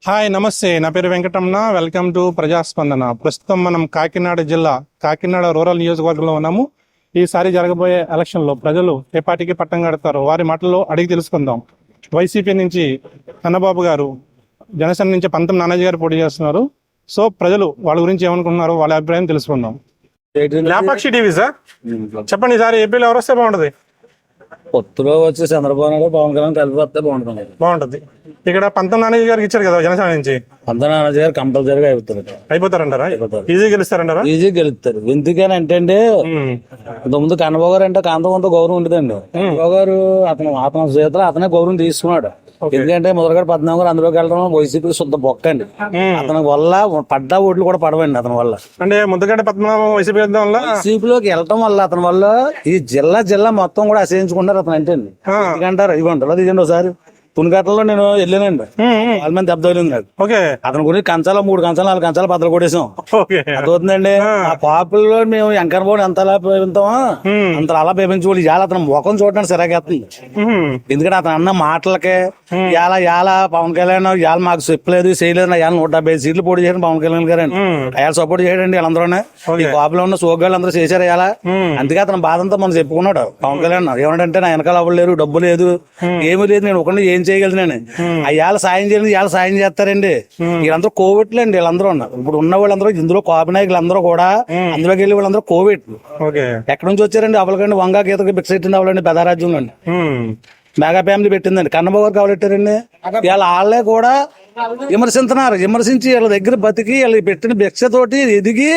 Hi నమస్తే, నా పేరు వెంకటరమణ. Welcome to ప్రజాస్పందన. ప్రస్తుతం మనం కాకినాడ జిల్లా కాకినాడ రూరల్ నియోజకవర్గంలో ఉన్నాము. ఈసారి జరగబోయే ఎలక్షన్లో ప్రజలు ఏ పార్టీకి పట్టం కడతారో వారి మాటల్లో అడిగి తెలుసుకుందాం. వైసీపీ నుంచి కన్నబాబు గారు, జనసేన నుంచి పంతం నానాజీ గారు పోటీ చేస్తున్నారు. సో ప్రజలు వాళ్ళ గురించి ఏమనుకుంటున్నారో వాళ్ళ అభిప్రాయం తెలుసుకుందాం. లేపాక్షి టీవీ సార్, చెప్పండి ఈసారి ఏపీలో ఎవరు వస్తే బాగుంటది? పొత్తులో వచ్చి చంద్రబాబు నాయుడు పవన్ కళ్యాణ్ కలిపి వస్తే బాగుంటది. ఇక్కడ పంతం నానాజీ గారికి ఇచ్చారు కదా జనసేన నుంచి. పంతం నానాజీ గారు కంపల్సరీగా అయిపోతారంటారా? ఈజీ గెలుస్తారంటారా? ఈజీ గెలుస్తారు. ఎందుకని అంటే ముందు కన్నబాబు గారు అంటే కాంతమంతో గౌరవం ఉండదండి. కన్నబాబు గారు అతని చేతులు అతనే గౌరవం తీసుకున్నాడు. ఎందుకంటే మొదలుగారు 14 అందులోకి వెళ్ళడం వైసీపీ శుద్ధ బొక్క అండి. అతని వల్ల పడ్డ ఓట్లు కూడా పడవండి. అతని వల్ల అంటే ముద్దగడ్డ పద్మనాభం వైసీపీలోకి వెళ్ళటం వల్ల అతని వల్ల ఈ జిల్లా మొత్తం కూడా అసహించుకుంటారు అతను అంటే అండి. ఎందుకంటారు ఇవ్వండి అది ఇదండి. ఒకసారి పునిగట్టలో నేను వెళ్ళానండి, వాళ్ళ మంది దెబ్బ తగిలింది. అతని గురించి కంచాలు 3 కంచాలు 4 కంచాలు బద్దలు కొట్టేసాం. అదవుతుందండి. ఆ పాపుల్లో మేము ఎంకరబోడు ఎంత అలా పేపింతామో అంత అలా పేపించుకోవాలి. ఇవాళ అతను ముఖం చూడడానికి సిరాకేస్తుంది. ఎందుకంటే అతను అన్న మాటలకే ఇవాళ పవన్ కళ్యాణ్ ఇవాళ మాకు చెప్పలేదు చేయలేదు. ఇవాళ 170 సీట్లు పోటీ చేయడం పవన్ కళ్యాణ్ గారు అండి. అయాల సపోర్ట్ చేయడండి వీళ్ళందరూనే. ఈ కాపులో ఉన్న సోగాళ్ళు అందరూ చేశారు ఇవాళ. అందుకే అతను బాధ అంతా మనం చెప్పుకున్నాడు పవన్ కళ్యాణ్. ఏమంటే నా వెనకాల అవ్వలేరు, డబ్బు లేదు, ఏమీ లేదు, నేను ఒకటి ఏం చేయగలిగినాను. అయ్యాల సాయం చేయాలి, ఇవాళ సాయం చేస్తారండి. వీళ్ళందరూ కోవిడ్లు అండి. వీళ్ళందరూ ఉన్నారు ఇప్పుడు ఉన్న వాళ్ళందరూ, ఇందులో కాపు నాయకులు అందరూ కూడా అందులోకి వెళ్ళి వాళ్ళందరూ కోవిడ్. ఎక్కడి నుంచి వచ్చారండి? అవలకండి వంగా గీతకి బిక్స్ పెట్టింది అవలండి పెదారాజ్యంలో అండి. మెగా ఫ్యామిలీ పెట్టిందండి. కన్నబాబు గారు కావాలెట్టారండి. ఇవాళ వాళ్ళే కూడా విమర్శించి వాళ్ళ దగ్గర బతికి వాళ్ళకి పెట్టిన భిక్షతోటి ఎదిగి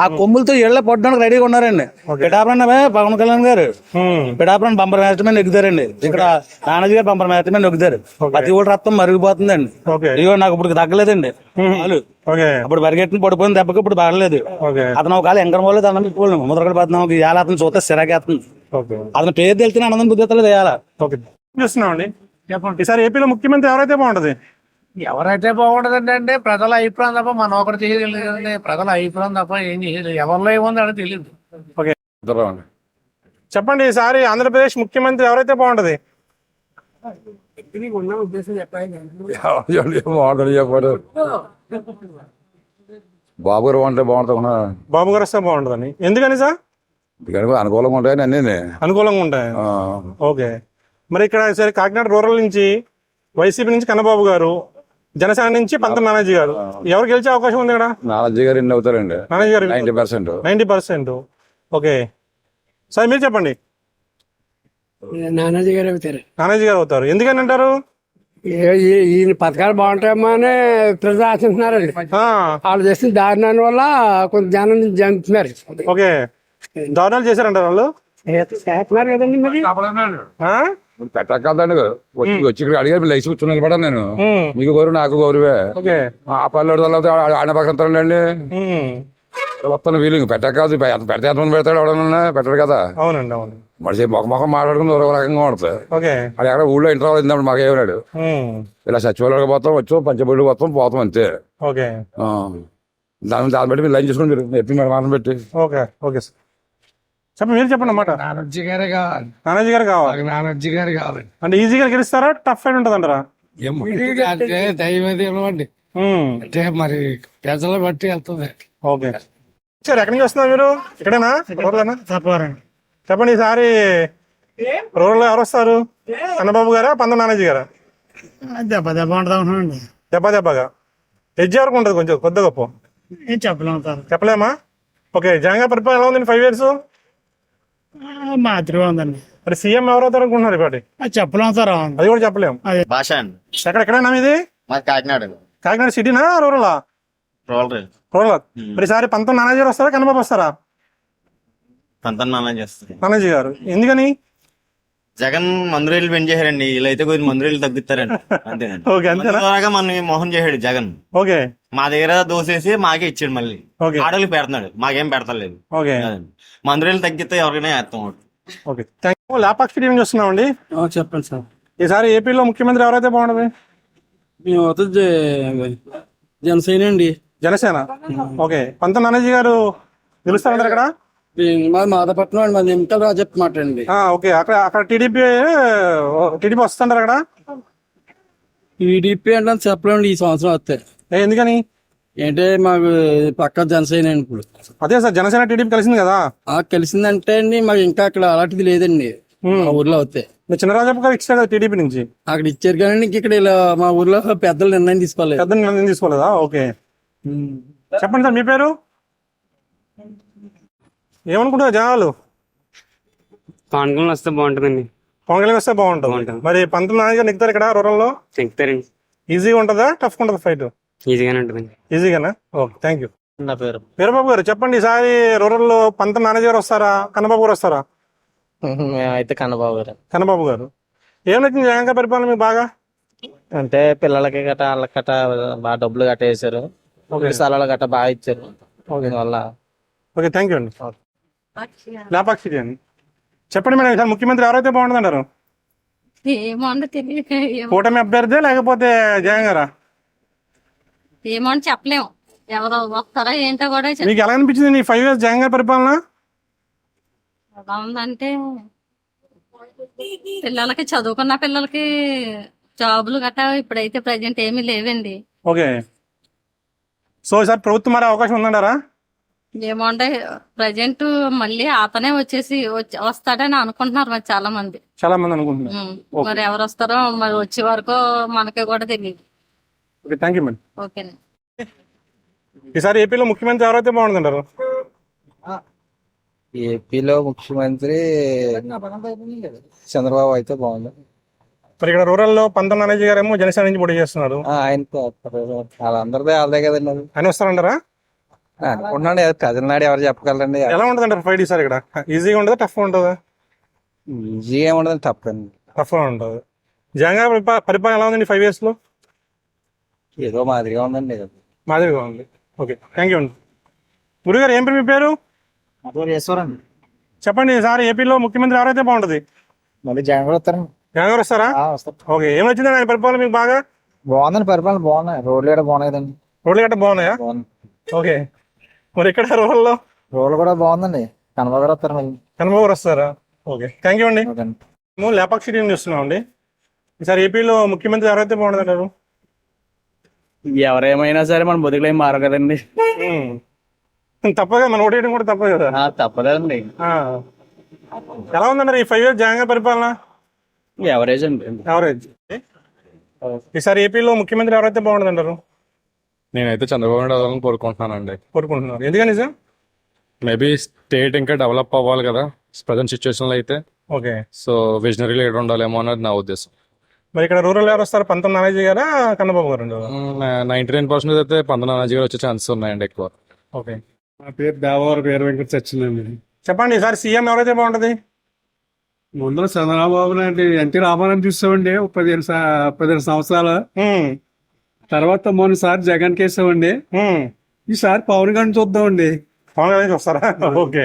ఆ కొమ్ములతో ఇళ్ల పడ్డానికి రెడీగా ఉన్నారండి. పిఠాపురం పవన్ కళ్యాణ్ గారు పిఠాపురం బంపర్ మ్యాచ్ మీద నెగ్గుతారండి. ఇక్కడ నానాజీ గారు బంపర్ మ్యాచ్ మీద నెగ్గుతారు. ప్రతి ఓటు రక్తం మరిగిపోతుందండి. ఇదిగో నాకు ఇప్పుడు తగ్గలేదండి. అప్పుడు పరిగెట్టిన పడిపోయిన దెబ్బకి ఇప్పుడు బాగలేదు. అతను ఒక ఎంకరం వాళ్ళు అన్నం పెట్టుకోలేము. ముద్రగడ పద్నాలుగు ఇవాళ అతను చూస్తే సిరాకేస్తుంది. అతని పేరు తెలిసిన ఆనందం బుద్ధలేదు ఇవాళ. చూస్తున్నామండి. ఈసారి ఏపీలో ముఖ్యమంత్రి ఎవరైతే బాగుంటది? ఎవరైతే బాగుంటదండి అంటే ప్రజల అభిప్రాయం తప్ప మనం ఒకటి చేయలేదు కదండి. ప్రజల అభిప్రాయం తప్ప ఏం చేయలేదు. ఎవరిలో ఏముంది అని తెలియదు. చెప్పండి ఈసారి ఆంధ్రప్రదేశ్ ముఖ్యమంత్రి ఎవరైతే బాగుంటది? ఉద్దేశం చెప్పండి. బాబు గారు అంటే బాగుంటుంది. బాబు గారు వస్తే బాగుంటుందని. ఎందుకని సార్? అనుకూలంగా ఉంటాయని అన్నీ అనుకూలంగా ఉంటాయి. ఓకే, మరి ఇక్కడ సరే కాకినాడ రూరల్ నుంచి వైసీపీ నుంచి కన్నబాబు గారు, జనసేన నుంచి పంతం నానాజీ గారు, ఎవరు గెలిచే అవకాశం ఉంది ఇక్కడ? నానాజీ గారు ఎన్ని అవుతారండి? నానాజీ గారు 90%. ఓకే సార్, మీరు చెప్పండి. నానాజీ గారు అవుతారు. నానాజీ గారు అవుతారు. ఎందుకని అంటారు? ఈయన పథకాలు బాగుంటాయేమో అని ప్రజలు ఆశిస్తున్నారండి. వాళ్ళు చేసిన దారుణాన్ని వల్ల కొంత జనం జంపుతున్నారు. ఓకే, దారుణాలు చేశారంటారు వాళ్ళు. చేస్తున్నారు కదండి. మరి పెట్టకండి వచ్చి ఇక్కడ అడిగారు లైసి కూర్చుని నిలబడాను నేను. మీకు గౌరవ నాకు గౌరవే. ఆ పల్లెడు ఆయన పక్కనండి వస్తాను. వీలు పెట్టకాదు పెడితే ఎంతమంది పెడతాడు? ఎవడన్నా పెట్టడు కదా. అవునండి, అవును. మనిషి మొఖం మాట్లాడుకుని ఒక రకంగా ఉంటుంది. అది ఎక్కడ ఊళ్ళో ఇంటర్ ఇందాడు మాకు ఏమన్నాడు, ఇలా సచివాలయానికి పోతాం, వచ్చాం పంచబడి పోతాం అంతే. దాన్ని బట్టి మీరు లైన్ చేసుకుని మీరు ఎప్పి మాటలు పెట్టి. ఓకే సార్, చెప్పండి, మీరు చెప్పండి అన్నమాట. నానాజీ గారే కావాలి. నానాజీ గారు కావాలి. నానాజీ గారు కావాలి అంటే ఈజీగా గెలుస్తారా? టఫ్ ఫైట్ ఉంటుంది అంటారా? దైవదేవం అండి. అంటే మరి ప్రజలు బట్టి వెళ్తుంది. ఓకే సార్, ఎక్కడి నుంచి వస్తున్నారు మీరు? ఇక్కడేనా? చెప్పండి ఈసారి రూరల్ ఎవరు వస్తారు? కన్నబాబు గారా పంతం నానాజీ గారా? దెబ్బ ఉంటుంది. దెబ్బగా ఎడ్జి వరకు ఉంటుంది. కొంచెం కొద్ది గొప్ప చెప్పలేమా? ఓకే, జగన్ గారి పరిపాలన ఎలా ఉంది 5 years? మాదిరిగా ఉందండి. మరి సీఎం ఎవరు అవుతారు అనుకుంటున్నారు ఇప్పటి? చెప్పలేము, అది కూడా చెప్పలేము. భాష అండి. ఎక్కడైనా ఇది కాకినాడ సిటీనా రూరలా? రూరల్. మరి ఈసారి పంతం నానాజీ గారు వస్తారా కన్నబాబు వస్తారా? పంతం నానాజీ గారు. ఎందుకని? జగన్ మందురేళ్ళు పెంచేశారండి. వీళ్ళైతే కొద్ది మందురేళ్ళు తగ్గుతారండి అంతేనా? మన మోహన్ చేశాడు జగన్. ఓకే, మా దగ్గర దోసేసి మాకే ఇచ్చాడు. మళ్ళీ ఆడోళ్ళకి పెడుతున్నాడు, మాకేం పెడతలేదు. మందురేళ్ళు తగ్గితే ఎవరికైనా వేస్తాం. Okay, thank you. Lepakshi TV నుంచి వస్తున్నామండి. చెప్పండి సార్, ఈసారి ఏపీలో ముఖ్యమంత్రి ఎవరైతే బాగుంటుంది? జనసేన అండి. జనసేన. ఓకే, పంతం నానాజీ గారు గెలుస్తారంటారు ఇక్కడ? మాదపట్నం అండి, మాది ఎంకల్ రాజప్ప మాట అండి. ఓకే, అక్కడ టీడీపీ వస్తుంటారు అక్కడ? టీడీపీ అంటే చెప్పలేండి ఈ సంవత్సరం వస్తే. ఎందుకని? ఏంటంటే మాకు పక్క జనసేన అండి ఇప్పుడు. అదే సార్, జనసేన టీడీపీ కలిసింది కదా. కలిసిందంటే అండి మాకు ఇంకా అక్కడ అలాంటిది లేదండి మా ఊర్లో వస్తే. మీ చిన్నరాజప్ప గారు ఇచ్చారు కదా టీడీపీ నుంచి. అక్కడ ఇచ్చారు కానీ ఇక్కడ ఇలా మా ఊర్లో పెద్దలు నిర్ణయం తీసుకోలేదు. పెద్ద నిర్ణయం తీసుకోలేదా? ఓకే, చెప్పండి సార్ మీ పేరు. ఏమనుకుంటారు జనాలు? పవన్ కళ్యాణ్ వస్తే బాగుంటుందండి. పవన్ కళ్యాణ్ వస్తే బాగుంటుంది. మరి 19 నాలుగు నెగ్గుతారు ఇక్కడ రూరల్లో. చెప్తారండి. ఈజీగా ఉంటుందా, టఫ్ ఉంటుందా ఫైట్? ఈజీగానే ఉంటుందండి. ఈజీగానా? Okay, thank you. నా పేరు వీరబాబు గారు చెప్పండి, ఈసారి రూరల్లో 19 నానేజీ గారు వస్తారా, కన్నబాబు గారు వస్తారా? అయితే కన్నబాబు గారు. కన్నబాబు గారు. ఏం నచ్చింది జగన్ గారి పరిపాలన మీకు బాగా? అంటే పిల్లలకి గట్ట వాళ్ళకి గట్ట బాగా డబ్బులు గట్ట వేసారు, స్థలాలు గట్ట బాగా ఇచ్చారు. దీనివల్ల ఓకే, థ్యాంక్ యూ అండి. లేపాక్షి అండి. చెప్పండి మేడం, ఈసారి ముఖ్యమంత్రి ఎవరైతే బాగుంటుంది అంటారు? ఏమో తెలియదు. కూటమి అభ్యర్థి లేకపోతే జగన్ గారా? ఏమో అని చెప్పలేము, ఎవరు వస్తారా ఏంటో కూడా మీకు ఎలా అనిపించింది నీ 5 years జగన్ గారి పరిపాలన? ఎలా ఉందంటే పిల్లలకి, చదువుకున్న పిల్లలకి జాబులు గట్టా ఇప్పుడైతే ప్రజెంట్ ఏమీ లేవండి. ఓకే, సో ఈసారి ప్రభుత్వం మారే అవకాశం ఉందంటారా? ఏమో అంటే ప్రజెంట్ మళ్ళీ అతనే వస్తాడని అనుకుంటున్నారు మరి చాలా మంది. చాలా మంది అనుకుంటున్నారు. మరి ఎవరు వస్తారో మరి వచ్చే వరకు మనకి కూడా తెలియదు. Okay, thank you madam. ఓకేనండి. ఈసారి ఏపీలో ముఖ్యమంత్రి ఎవరైతే బాగుంటుంది అంటారు? ఏపీలో ముఖ్యమంత్రి చంద్రబాబు అయితే బాగుంది. మరి ఇక్కడ రూరల్లో 19 నానేజీ గారు ఏమో జనసేన నుంచి పోటీ చేస్తున్నారు. వాళ్ళందరిదే వాళ్ళదే కదండి. అది ఆయన వస్తారంటారా? అనుకుంటున్నాను, ప్రజలనాడు ఎవరు చెప్పగలరండి. ఎలా ఉంటుంది అంటారు ఫైట్ ఈసారి ఇక్కడ? ఈజీగా ఉంటుందా, టఫ్ ఉంటుందా? ఈజీగా ఏముండదు, తప్పండి. టఫ్ ఉంటుంది. జగన్ గారి పరిపాలన ఎలా ఉందండి 5 years లో? ఏదో మాదిరిగా ఉందండి. మాదిరిగా ఉంది. ఓకే, థ్యాంక్ యూ అండి. గురుగారు ఏం పేరు మీ పేరు? ఈశ్వరండి. చెప్పండి, ఈసారి ఏపీలో ముఖ్యమంత్రి ఎవరైతే బాగుంటుంది? మళ్ళీ జగన్ కూడా వస్తారండి. జగన్ గారు వస్తారా? ఓకే, ఏం వచ్చిందండి ఆయన పరిపాలన మీకు బాగా? బాగుందండి, పరిపాలన బాగున్నాయి, రోడ్లు కూడా బాగున్నాయి కదండి. రోడ్లు గట్ట బాగున్నాయా? ఓకే, మరి ఇక్కడ రూరల్లో రోడ్లు కూడా బాగుందండి. కనబాబు గారు వస్తారు మళ్ళీ. కన్నబాబు గారు వస్తారా? ఓకే, థ్యాంక్ యూ అండి. మేము లేపాక్షి టీం చూస్తున్నాం అండి. ఈసారి ఏపీలో ముఖ్యమంత్రి ఎవరైతే బాగుంటుంది అంటారు? ఎవరేమైనా సరే మన బతుకులేం మారు కదండి. తప్పదు కదా, మన ఓటేయడం కూడా తప్పదు కదా. తప్పదండి. ఎలా ఉందంటారు ఈ 5 years జగన్ గారి పరిపాలన? ఎవరేజ్ అండి. ఎవరేజ్. ఈసారి ఏపీలో ముఖ్యమంత్రి ఎవరైతే బాగుంటుంది అంటారు? నేనైతే చంద్రబాబు నాయుడు అవ్వాలని కోరుకుంటున్నానండి. కోరుకుంటున్నారు, ఎందుకని సార్? మేబీ స్టేట్ ఇంకా డెవలప్ అవ్వాలి కదా ప్రజెంట్ సిచ్యువేషన్లో అయితే. ఓకే, సో విజనరీ లీడర్ ఉండాలేమో అన్నది నా ఉద్దేశం. మరి ఇక్కడ రూరల్ ఎవరు వస్తారు? 19 నానేజీ గారా, కన్నబాబు గారు? 99% అయితే 19 నానాజీ గారు వచ్చే ఛాన్సెస్ ఉన్నాయండి ఎక్కువ. ఓకే, నా పేరు దేవవరం పేరు వెంకట సత్యనండి. చెప్పండి, ఈసారి సీఎం ఎవరైతే బాగుంటుంది? ముందర చంద్రబాబు నాయుడు ఎన్టీ రామారావు చూసామండి 15 సంవత్సరాలు. తర్వాత మొన్నసారి జగన్ కేసామండి. ఈసారి పవన్ కళ్యాణ్ చూద్దామండి. పవన్ కళ్యాణ్ వస్తారా? ఓకే,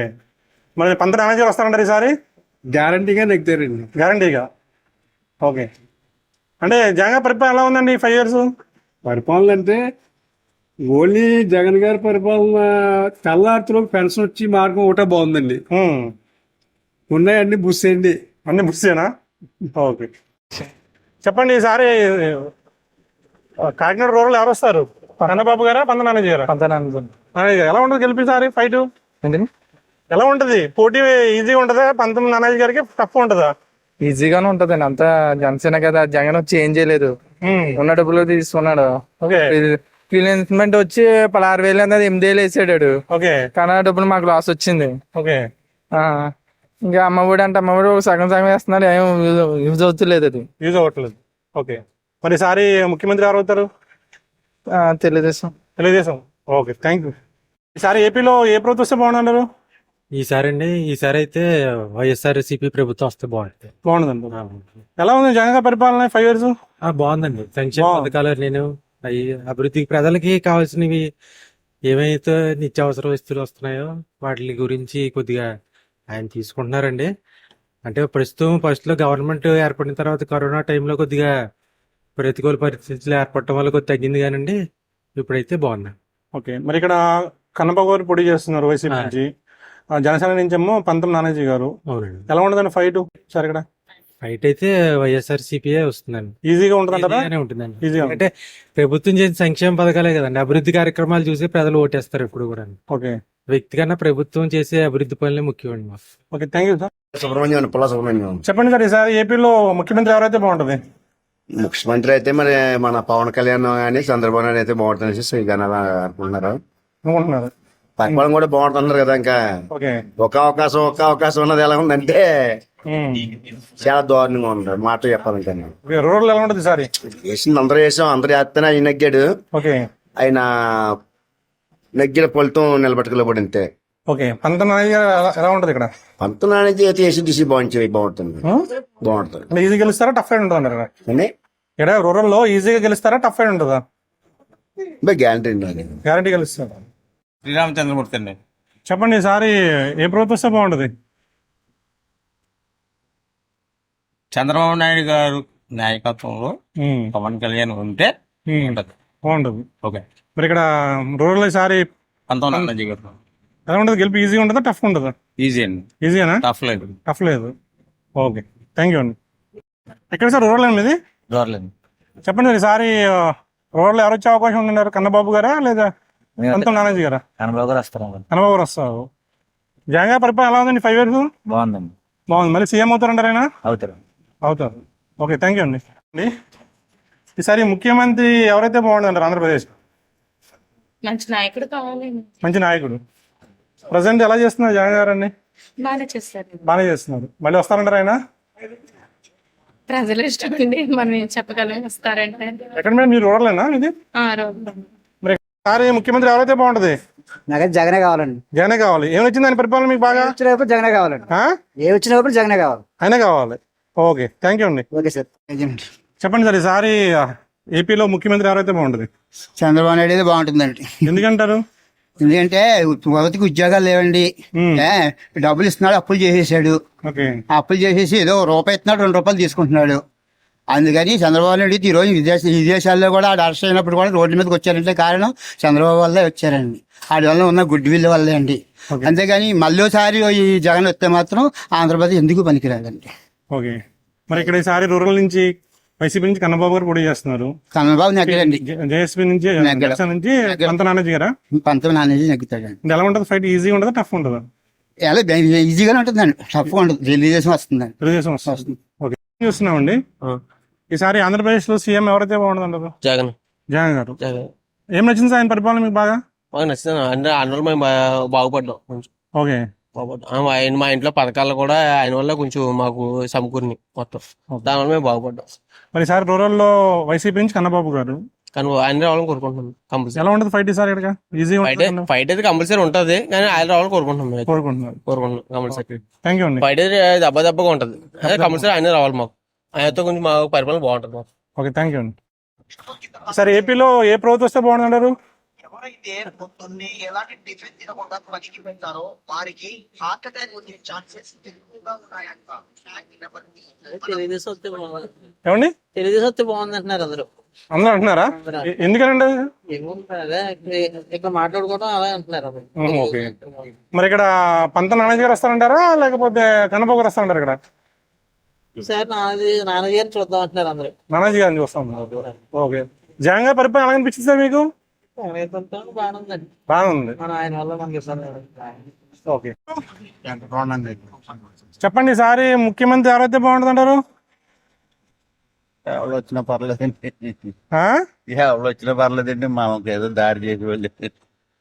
మరి 19 నానేజీ గారు వస్తారంటారు ఈసారి? గ్యారంటీగా నెగ్గుతారండి. గ్యారంటీగా. ఓకే, అంటే జగన్ పరిపాలన ఎలా ఉందండి 5 years? పరిపాలన అంటే ఓన్లీ జగన్ గారి పరిపాలన తెల్లారితో పెన్షన్ వచ్చి మార్గం ఒకటే బాగుందండి. ఉన్నాయండి బుస్సేయండి. అన్ని బుస్సేనా? ఓకే, చెప్పండి, ఈసారి కాకినాడ రూరల్ ఎవరు వస్తారు? కన్నబాబు గారా, 19 నానేజీ గారా? నానేజీ గారు. ఎలా ఉంటుంది గెలిపి ఈసారి ఫైట్? ఎలా ఉంటది పోటీ? ఈజీగా ఉంటుందా? 19 నానేజీ గారికి టఫ్ ఉంటుందా? ఈజీగానే ఉంటదండి, అంతా జనసేన కదా. జగన్ వచ్చి ఏం చేయలేదు, ఉన్న డబ్బులు తీసుకున్నాడు. ఫినాన్స్మెంట్ వచ్చి 16,000 అన్నది 8,000 వేసాడు. కానీ ఆ డబ్బులు మాకు లాస్ వచ్చింది. ఇంకా అమ్మఒడి అంటే అమ్మఒడి సగం సగం వేస్తున్నాడు, ఏం యూజ్ అవుతలేదు. అది యూజ్ అవ్వట్లేదు. ఓకే, మరి ఈసారి ముఖ్యమంత్రి ఎవరు అవుతారు? Telugu Desam. Telugu Desam. Okay, thank you. ఈసారి ఏపీలో ఏ ప్రభుత్వం వస్తే బాగుందంటారు? ఈసారి అయితే వైఎస్ఆర్సీపీ ప్రభుత్వం వస్తే బాగుంటుంది. బాగుందండి. ఎలా ఉంది జగన్ గారి పరిపాలన 5 years? బాగుందండి. సంక్షేమ పథకాలు నేను అభివృద్ధికి ప్రజలకి కావాల్సినవి ఏమైతే నిత్యావసర వస్తువులు వస్తున్నాయో వాటి గురించి కొద్దిగా ఆయన తీసుకుంటున్నారండి. అంటే ప్రస్తుతం ఫస్ట్లో గవర్నమెంట్ ఏర్పడిన తర్వాత కరోనా టైంలో కొద్దిగా ప్రతికూల పరిస్థితులు ఏర్పడటం వల్ల కొద్దిగా తగ్గింది కానండి, ఇప్పుడైతే బాగున్నాయి. ఓకే, మరి ఇక్కడ కన్నబాబు గారు పొడి చేస్తున్నారు వైసీపీ నుంచి, జనసేన నుంచి ఏమో 19 నానేజీ గారు. అవునండి. ఎలా ఉండదండి ఫైట్ సార్ ఇక్కడ? ఫైట్ అయితే వైఎస్ఆర్సీపీయే వస్తుందండి. ఈజీగా ఉంటుందంటారా? ఈజీగానే ఉంటుందండి. ఈజీగా అంటే ప్రభుత్వం చేసిన సంక్షేమ పథకాలే కదండి, అభివృద్ధి కార్యక్రమాలు చూసి ప్రజలు ఓటేస్తారు ఎప్పుడు కూడా. ఓకే వ్యక్తి కన్నా ప్రభుత్వం చేసే అభివృద్ధి పనులే ముఖ్యమండి మాకు. Okay, thank you sir. Subrahmanyam పుల్ల సుబ్రహ్మణ్యం. చెప్పండి సార్, ఈసారి ఏపీలో ముఖ్యమంత్రి ఎవరైతే బాగుంటుంది? ముఖ్యమంత్రి అయితే మరి మన పవన్ కళ్యాణ్ కానీ చంద్రబాబు నాయుడు అయితే బాగుంటుంది శ్రీగాని అలా అనుకుంటున్నారు. అనుకుంటున్నారు. పరిపాలన కూడా బాగుంటున్నారు కదా. ఇంకా ఓకే ఒక అవకాశం ఉన్నది ఎలా ఉందంటే చాలా దారుణంగా ఉంది మాట చెప్పాలంటే. రూరల్ ఎలా ఉంటుంది సార్? వేసింది అందరూ వేసాం, అందరూ వేస్తేనే ఆయన నెగ్గాడు. ఓకే ఆయన నెగ్గిన ఫలితం నిలబెట్టుకోలేబడి అంతే. ఓకే, పంతొమ్మిది ఎలా ఉంటుంది ఇక్కడ? పంతనానికి అయితే ఏసీడీసీ బాగుంటుంది. అంటే ఈజీ గెలుస్తారా టఫ్ ఫైట్ ఉంటుంది అంటారా? అని ఇక్కడ రూరల్ లో ఈజీగా గెలుస్తారా టఫ్ ఫైట్ ఉంటుందా? గ్యారంటీ గ్యారంటీ గెలుస్తారా? శ్రీరామచంద్రమూర్తి అండి. చెప్పండి, ఈసారి ఏ ప్రభుత్వం వస్తే బాగుంటుంది? చంద్రబాబు నాయుడు గారు నాయకత్వంలో పవన్ కళ్యాణ్ ఉంటే బాగుంటుంది. ఓకే. మరి ఇక్కడ రూరల్ ఈసారి పంతొమ్మిది ఎలా ఉంటుంది? గెలుపు ఈజీగా ఉంటుందా టఫ్ ఉంటుందా? ఈజీ అండి. ఈజీనా? టఫ్ లేదు. టఫ్ లేదు. ఓకే, థ్యాంక్ యూ అండి. ఎక్కడ సార్ రూరల్ అండి మీది? చెప్పండి సార్, ఈసారి రూరల్ ఎవరు వచ్చే అవకాశం ఉంటున్నారు? కన్నబాబు గారా లేదా పంతం నానాజీ గారా? కన్నబాబు గారు వస్తారు. కన్నబాబు గారు వస్తారు. జగన్ గారి పరిపాలన ఎలా ఉందండి 5 years? బాగుందండి. బాగుంది. మళ్ళీ సీఎం అవుతారంటారు ఆయన? అవుతారు. ఓకే, థ్యాంక్ యూ అండి. ఈసారి ముఖ్యమంత్రి ఎవరైతే బాగుంటుందంటారు ఆంధ్రప్రదేశ్? మంచి నాయకుడు కావాలి. మంచి నాయకుడు. ప్రజెంట్ ఎలా చేస్తున్నారు జగన్ గారు అండి? బాగానే చేస్తారు. బాగానే చేస్తున్నారు. మళ్ళీ వస్తారంటారు ఆయన? ప్రజలు ఇష్టం అండి, మనం ఏం చెప్పగలం. వస్తారంటే ఎక్కడ మేడం, మీరు రూరలేనా ఇది? మరి ఈసారి ముఖ్యమంత్రి ఎవరైతే బాగుంటుంది? నాకైతే జగనే కావాలండి. జగనే కావాలి. ఏం వచ్చింది ఆయన పరిపాలన మీకు బాగా? వచ్చినప్పుడు జగనే కావాలండి. ఏ వచ్చినప్పుడు జగనే కావాలి. ఆయనే కావాలి. ఓకే, థ్యాంక్ యూ అండి. Okay sir. చెప్పండి సార్, ఈసారి ఏపీలో ముఖ్యమంత్రి ఎవరైతే బాగుంటుంది? చంద్రబాబు నాయుడు అయితే బాగుంటుందండి. ఎందుకంటారు? ఎందుకంటే యువతకి ఉద్యోగాలు లేవండి. డబ్బులు ఇస్తున్నాడు, అప్పులు చేసేసాడు. ఓకే, అప్పులు చేసేసి ఏదో రూపాయి ఇస్తున్నాడు, 2 రూపాయలు తీసుకుంటున్నాడు. అందుకని చంద్రబాబు నాయుడు ఈ రోజు విదేశాల్లో కూడా ఆడ అరెస్ట్ అయినప్పుడు కూడా రోడ్ల మీదకి వచ్చారంటే కారణం చంద్రబాబు వల్లే వచ్చారండి. వాడి వల్ల ఉన్న గుడ్ విల్ వల్లే అండి. అంతేగాని మళ్ళీసారి ఈ జగన్ వస్తే మాత్రం ఆంధ్రప్రదేశ్ ఎందుకు పనికిరాదండి. ఓకే, మరి ఇక్కడ ఈసారి రూరల్ నుంచి వైసీపీ నుంచి కన్నబాబు గారు పోటీ చేస్తున్నారు. కన్నబాబు నెగ్గడండి. జేఎస్పీ నుంచి నుంచి పంత నానాజీ గారా? పంతం నానేజీ నెగ్గుతాడండి. ఎలా ఉంటుంది ఫైట్? ఈజీ ఉంటుందా టఫ్ ఉంటుందా? ఎలా ఈజీగానే ఉంటుందండి, టఫ్గా ఉంటుంది. తెలుగుదేశం వస్తుందండి. తెలుగుదేశం వస్తుంది. ఓకే, చూస్తున్నామండి. ఈసారి ఆంధ్రప్రదేశ్ లో సీఎం ఎవరైతే బాగుంటుంది అంటారు? జగన్. జగన్ గారు. ఏం నచ్చింది ఆయన పరిపాలన మీకు బాగా? నచ్చింది. అంటే అందరూ మేము బాగుపడ్డాం కొంచెం. ఓకే, ఆయన మా ఇంట్లో పథకాలు కూడా ఆయన వల్ల కొంచెం మాకు సమకూరిని మొత్తం. దానివల్ల మేము బాగుపడ్డాం. మరి ఈసారి రూరల్ లో వైసీపీ నుంచి కన్నబాబు గారు కానీ ఆయన రావాలని కోరుకుంటున్నాం. కంపల్సరీ. ఎలా ఉంటుంది ఫైట్ ఈసారి? ఇక్కడ ఈజీ ఫైట్ అయితే కంపల్సరీ ఉంటుంది, కానీ ఆయన రావాలని కోరుకుంటున్నాం కంపల్సరీ. థ్యాంక్ యూ అండి. ఫైట్ అయితే దెబ్బగా ఉంటుంది, కంపల్సరీ ఆయన రావాలి. మాకు ఆయనతో కొంచెం మాకు పరిపాలన బాగుంటుంది మాకు. ఓకే, థ్యాంక్ యూ అండి. సార్ ఏపీలో ఏ ప్రభుత్వం వస్తే బాగుంది అంటారు? ఎవరైతే పొద్దున్నే ఎలాంటి టిఫిన్ తినకుండా పనికి వెళ్తారో వారికి హార్ట్ అటాక్ వచ్చే ఛాన్సెస్ ఎక్కువగా ఉన్నాయంట. ఏమండి, తెలుగుదేశం వస్తే బాగుంది అంటున్నారు అందరూ. అందరూ అంటున్నారా? ఎందుకనండి? ఇక్కడ మాట్లాడుకోవడం అలా అంటున్నారు. ఓకే, మరి ఇక్కడ పంత నానాజీ గారు వస్తారంటారా లేకపోతే కన్నబాబు గారు వస్తారంటారు? ఇక్కడ సార్ నాన్నజీ గారిని చూద్దాం అంటున్నారు అందరూ. నానాజీ గారిని చూస్తాం. ఓకే, జగన్ గారి పరిపాలన ఎలా అనిపించింది సార్ మీకు? బాగుంది. ఆయన వల్ల మనకి ఓకే, చెప్పండి, ఈసారి ముఖ్యమంత్రి ఎవరైతే బాగుంటుంది అంటారు? ఎవరు వచ్చినా పర్లేదండి. ఎవరు వచ్చినా పర్లేదండి, మనకి ఏదో దారి చేసి వెళ్ళి.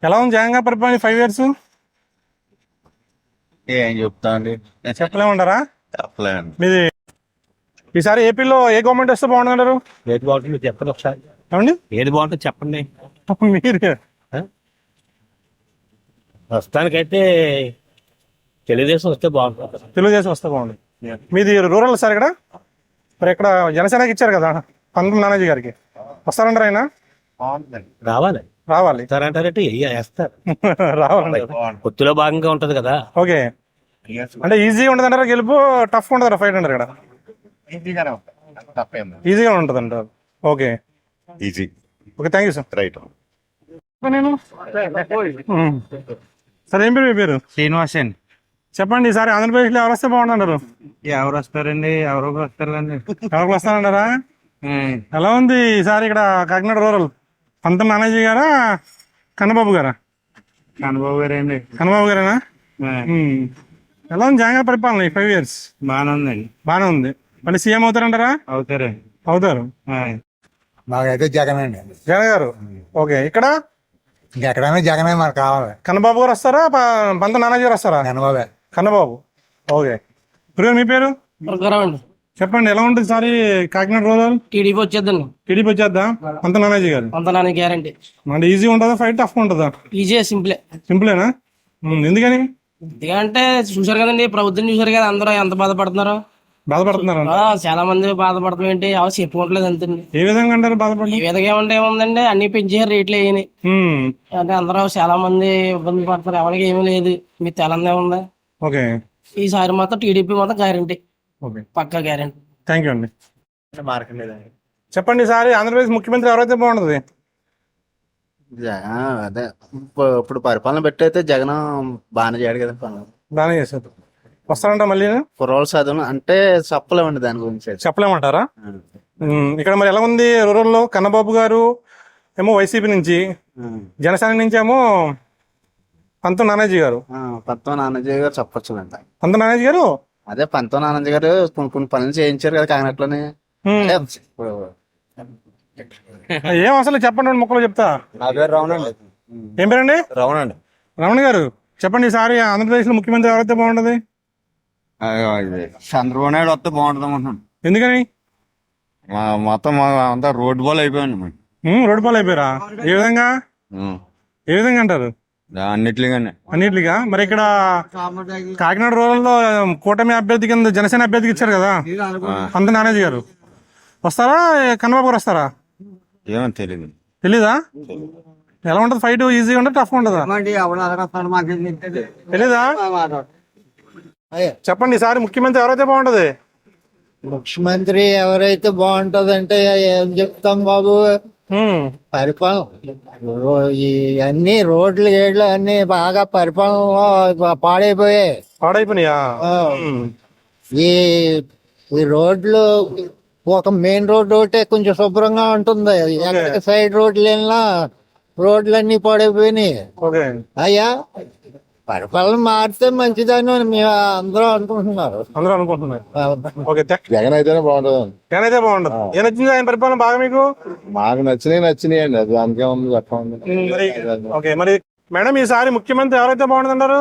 ఎలా ఉంది జగన్ గారి పరిపాలన 5 years? ఏం చెప్తామండి, చెప్పలేమంటారా? చెప్పలేండి. మీది ఈసారి ఏపీలో ఏ గవర్నమెంట్ వస్తే బాగుంటుంది అంటారు? ఏది బాగుంటుంది చెప్పండి ఒకసారి. ఏమండి, ఏది బాగుంటుంది చెప్పండి మీరు. ప్రస్తుతానికైతే తెలుగుదేశం వస్తే బాగుంటుంది. తెలుగుదేశం వస్తే బాగుంది. మీది రూరల్ సార్ ఇక్కడ? మరి ఇక్కడ జనసేనకి ఇచ్చారు కదా పంతం నానాజీ గారికి, వస్తారంటారు ఆయన? రావాలి. రావాలి అంటారంటే వేస్తారు. రావాలండి. పొత్తులో భాగంగా ఉంటది కదా. ఓకే, అంటే ఈజీగా ఉంటుంది అంటారా గెలుపు? టఫ్ ఉంటుంది ఫైట్ అంటారు? ఇక్కడ ఈజీగా ఉంటుంది అంటారు. Okay, easy. Okay, thank you sir. Right. నేను సార్ ఏం పేరు మీ పేరు? శ్రీనివాస్ అండి. చెప్పండి ఈసారి ఆంధ్రప్రదేశ్ లో ఎవరు వస్తే బాగుంటున్నారు? ఎవరు వస్తారండి? ఎవరో వస్తారండి. ఎవరికి వస్తారంటారా? ఎలా ఉంది ఈసారి ఇక్కడ కాకినాడ రూరల్? పంతం నానాజీ గారా కన్నబాబు గారా? కన్నబాబు గారండి. కన్నబాబు గారేనా? ఎలా ఉంది జగన్ గారి పరిపాలన ఈ 5 years? బాగానే ఉందండి. బాగానే ఉంది. మళ్ళీ సీఎం అవుతారంటారా? అవుతారండి. అవుతారు. మాకైతే జగన్ అండి. జగన్ గారు. ఓకే. ఇక్కడ ఎక్కడైనా జగనే మనకు కావాలి. కన్నబాబు గారు వస్తారా పంతం నానాజీ గారు వస్తారా? కన్నబాబే. కన్నబాబు. ఓకే. ఇప్పుడు మీ పేరు చెప్పండి, ఎలా ఉంటుంది ఈసారి కాకినాడ రూరల్? టీడీపీ వచ్చేద్దండి. టీడీపీ వచ్చేద్దా? పంతం నానాజీ గారు. అంత నాన్న గ్యారంటీ. అంటే ఈజీ ఉంటుందా ఫైట్, టఫ్ ఉంటుందా? ఈజీ, సింపులే. సింపులేనా? ఎందుకని? ఎందుకంటే చూసారు కదండి, ప్రభుత్వం చూసారు కదా అందరూ ఎంత బాధపడుతున్నారో. బాధపడుతున్నారు? చాలా మంది బాధపడతాం ఏంటి, ఎవరు చెప్పుకోవట్లేదు అంతండి. ఏ విధంగా అంటారు బాధపడి? ఈ విధంగా ఏమంటే ఏముందండి, అన్ని పెంచారు రేట్లు వేయని. అంటే అందరూ చాలా మంది ఇబ్బంది పడతారు, ఎవరికి ఏమీ లేదు. మీ తెలంగాణ ఉందా? ఓకే. ఈసారి మాత్రం టీడీపీ మాత్రం గ్యారంటీ, ఓకే, పక్కా గ్యారంటీ. థ్యాంక్ యూ అండి. చెప్పండి ఈసారి ఆంధ్రప్రదేశ్ ముఖ్యమంత్రి ఎవరైతే బాగుంటుంది? అదే ఇప్పుడు పరిపాలన బట్టి అయితే జగన్ బాగానే చేయడు కదా పనులు. బాగానే చేశారు. వస్తారంట మళ్ళీ? కుర్రోళ్ళు చదువు అంటే చెప్పలేమండి దాని గురించి. చెప్పలేమంటారా? ఇక్కడ మరి ఎలా ఉంది రూరల్లో? కన్నబాబు గారు ఏమో వైసీపీ నుంచి, జనసేన నుంచి ఏమో పంతం నానాజీ గారు. పంతం నానాజీ గారు చెప్పొచ్చు అంట. పంతం నానాజీ గారు అదే పంతం నానాజీ గారు కొన్ని పనులు చేయించారు కదా కాకినాడలోనే. ఏం అసలు చెప్పండి, 2 ముక్కలు చెప్తా. నా పేరు రమణ. ఏం పేరండి? రమణ. రమణ గారు చెప్పండి, ఈసారి ఆంధ్రప్రదేశ్ లో ముఖ్యమంత్రి ఎవరైతే బాగుంటది? చంద్రబాబు నాయుడు వస్తే బాగుంటుంది అనుకుంటున్నాను. ఎందుకని? మొత్తం అంతా రోడ్ బాల్ అయిపోయింది. రోడ్డు పాలు అయిపోయారా? ఏ విధంగా? ఏ విధంగా అంటారు? అన్నిట్లుగా. మరి ఇక్కడ కాకినాడ రూరల్ లో కూటమి అభ్యర్థి కింద జనసేన అభ్యర్థికి ఇచ్చారు కదా పంత నానాజీ గారు. వస్తారా కన్నబాబు గారు వస్తారా? ఏమో తెలియదు. తెలీదా? ఎలా ఉంటుంది ఫైట్? ఈజీగా ఉంటుందా, టఫ్ ఉంటుందా? తెలీదా? చెప్పండి ఈసారి ముఖ్యమంత్రి ఎవరైతే బాగుంటది? ముఖ్యమంత్రి ఎవరైతే బాగుంటదంటే ఏం చెప్తాం బాబు, పరిపాలన అన్ని రోడ్లు గేడ్లు అన్ని బాగా పరిపాలన పాడైపోయినాయా? ఈ రోడ్లు ఒక మెయిన్ రోడ్ ఒకటే కొంచెం శుభ్రంగా ఉంటుంది. ఎక్కడ సైడ్ రోడ్లు వెళ్ళినా రోడ్లన్నీ పాడైపోయినాయి. అయ్యా పరిపాలన మారితే మంచిదని మేము అందరూ అనుకుంటున్నారు. జగన్ అయితేనే బాగుంటుంది. జగన్ అయితే బాగుంటుంది. ఏ నచ్చింది ఆయన పరిపాలన బాగా మీకు? మాకు నచ్చినాయి అండి, అది అందుకే ఉంది చెప్పండి. ఓకే. మరి మేడం ఈసారి ముఖ్యమంత్రి ఎవరైతే బాగుంటుంది అంటారు?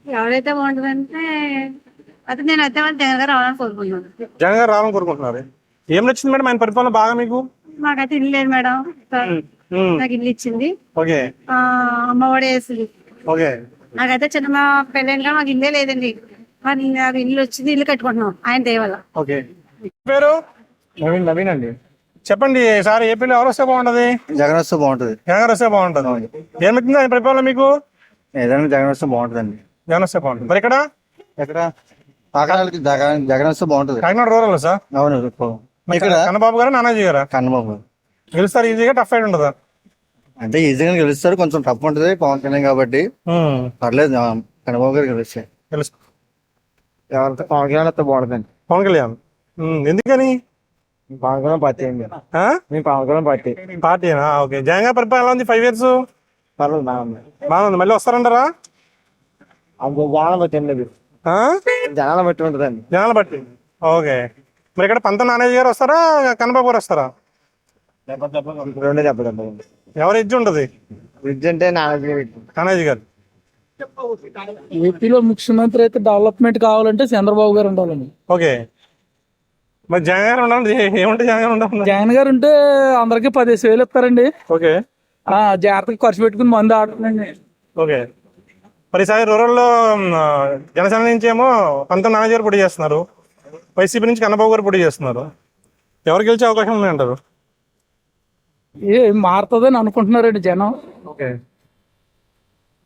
ఎవరైతే బాగుంటుందంటే అయితే నేను అయితే జగన్ గారు రావాలని కోరుకుంటున్నాను. జగన్ గారు రావాలని కోరుకుంటున్నారు. ఏం నచ్చింది మేడం ఆయన పరిపాలన బాగా మీకు? మాకైతే ఇల్లు లేదు మేడం, నాకు ఇల్లు ఇచ్చింది. ఓకే. అమ్మఒడి వేసింది. ఓకే. నాకైతే చిన్న పెళ్ళైన మాకు ఇల్లే లేదండి, మరి నాకు ఇల్లు వచ్చింది, ఇల్లు కట్టుకుంటున్నాం ఆయన దేవల్ల. ఓకే. పేరు? నవీన్ అండి. చెప్పండి ఈసారి ఏపీలో ఎవరు వస్తే బాగుంటది? జగన్ వస్తే బాగుంటది. జగన్ గారు వస్తే బాగుంటుంది. ఏం నచ్చింది ఆయన పరిపాలన మీకు? ఏదైనా జగన్ వస్తే బాగుంటదండి. జగన్ వస్తే బాగుంటుంది. మరి ఎక్కడ జగన్ వస్తే బాగుంటది. Kakinada rural sir? అవును. ఇక్కడ కన్నబాబు గారు నానాజీ గారా? కన్నబాబు గెలుస్తారు ఈజీగా, టఫ్ ఫైట్ ఉంటుందా? అంటే ఈజీగా గెలుస్తారు, కొంచెం టఫ్ ఉంటది పవన్ కళ్యాణ్ కాబట్టి పర్లేదు. కన్నబాబు గారు గెలుస్తారు. ఎవరితో? పవన్ కళ్యాణ్ వస్తే బాగుంటుందండి. పవన్ కళ్యాణ్. ఎందుకని? పవన్ కళ్యాణ్ పార్టీ అండి. మేము పవన్ కళ్యాణ్ పార్టీనా? ఓకే. జగన్ గారి పరిపాలన ఎలా ఉంది 5 years? పర్లేదు, బాగుంది. బాగుంది. మళ్ళీ వస్తారంటారా? జనాలు బట్టి అండి, జనాల బట్టి ఉంటుందండి. జనాల బట్టి. ఓకే. మరి ఇక్కడ పంత నానాజీ గారు వస్తారా, కన్నబాబు గారు వస్తారా? రెండే చెప్పండి. ఎవరు ఎడ్జ్ ఉంటుంది? బ్రిడ్జ్ అంటే నానాజీ గారు. ఏపీలో ముఖ్యమంత్రి అయితే డెవలప్మెంట్ కావాలంటే చంద్రబాబు గారు ఉండాలండి. ఓకే. మరి జగన్ గారు ఉండాలి. ఏముంటే జగన్ గారు ఉండాలి? జగన్ గారు ఉంటే అందరికి 15,000 ఇస్తారండి. ఓకే. జాగ్రత్తగా ఖర్చు పెట్టుకుని మందు ఆడుతుందండి. ఓకే. మరి ఈసారి రూరల్లో జనసేన నుంచి ఏమో పంతం నానాజీ గారు పోటీ చేస్తున్నారు, వైసీపీ నుంచి కన్నబాబు గారు పోటీ చేస్తున్నారు. ఎవరు గెలిచే అవకాశం ఉన్నాయంటారు? మారుతుందని అనుకుంటున్నారండి జనం. ఓకే.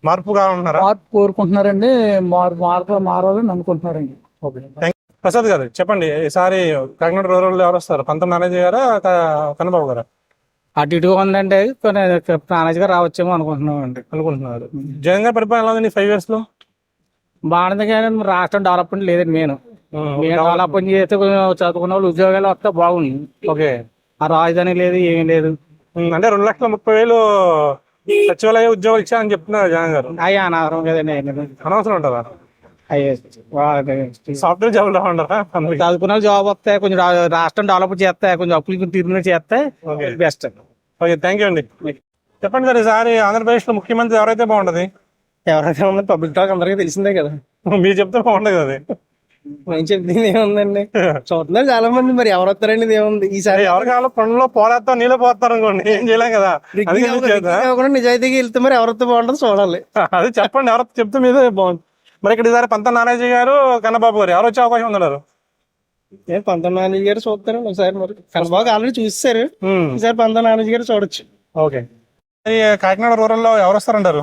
మార్పు కావాలన్నారా? మార్పు కోరుకుంటున్నారండి. మారాలని అనుకుంటున్నారండి. ఓకే. ప్రసాద్ గారు చెప్పండి ఈసారి కాకినాడ రూరల్ ఎవరు వస్తారు? పంతం నానాజీ గారా, కన్నబాబు గారా? అటు ఇటుగా ఉందంటే కొన్ని నానేజ్గా రావచ్చేమో అనుకుంటున్నాం అండి. అనుకుంటున్నారు. జగన్ గారి పరిపాలన ఎలా ఉందండి 5 years లో? బాగుంది కానీ రాష్ట్రం డెవలప్మెంట్ లేదండి. మేము డెవలప్మెంట్ చేస్తే కొంచెం చదువుకున్న వాళ్ళు ఉద్యోగాలు వస్తే బాగుంది. ఓకే. ఆ రాజధాని లేదు, ఏమీ లేదు. అంటే 2,30,000 సచివాలయ ఉద్యోగాలు ఇచ్చారని చెప్తున్నారు జగన్ గారు. అయ్యా అనవసరం కదండి. అనవసరం ఉంటుందా? అయ్యే సాఫ్ట్వేర్ జాబ్ ఉండరా? చదువుకున్న జాబ్ వస్తే కొంచెం రాష్ట్రం డెవలప్ చేస్తే కొంచెం అప్పులు తీర్పు చేస్తే బెస్ట్. ఓకే, థ్యాంక్ యూ అండి. చెప్పండి సార్, ఈసారి ఆంధ్రప్రదేశ్ లో ముఖ్యమంత్రి ఎవరైతే బాగుంటది? ఎవరైతే ఉంది పబ్లిక్ టాక్ అందరికీ తెలిసిందే కదా. మీరు చెప్తే బాగుంటది అది. నేను చెప్పింది ఏముందండి, చూస్తున్నారు చాలా మంది. మరి ఎవరు వస్తారండి? ఇది ఏముంది ఈసారి? ఎవరి కాలంలో పనుల్లో పోలేస్తాం, నీళ్ళు పోతారు అనుకోండి, ఏం చేయలేం కదా. నిజాయితీగా వెళ్తే మరి ఎవరితో బాగుంటుంది చూడాలి. అది చెప్పండి, ఎవరో చెప్తే మీద బాగుంది. మరి ఇక్కడ ఈసారి పంత నానాజీ గారు, కన్నబాబు గారు ఎవరు వచ్చే అవకాశం ఉన్నారు? పంత నానాజీ గారు చూస్తారండి ఒకసారి. మరి కన్నబాబు ఆల్రెడీ చూసారు, ఈసారి పంత నానాజీ గారు చూడొచ్చు. ఓకే. కాకినాడ రూరల్ లో ఎవరు వస్తారంటారు?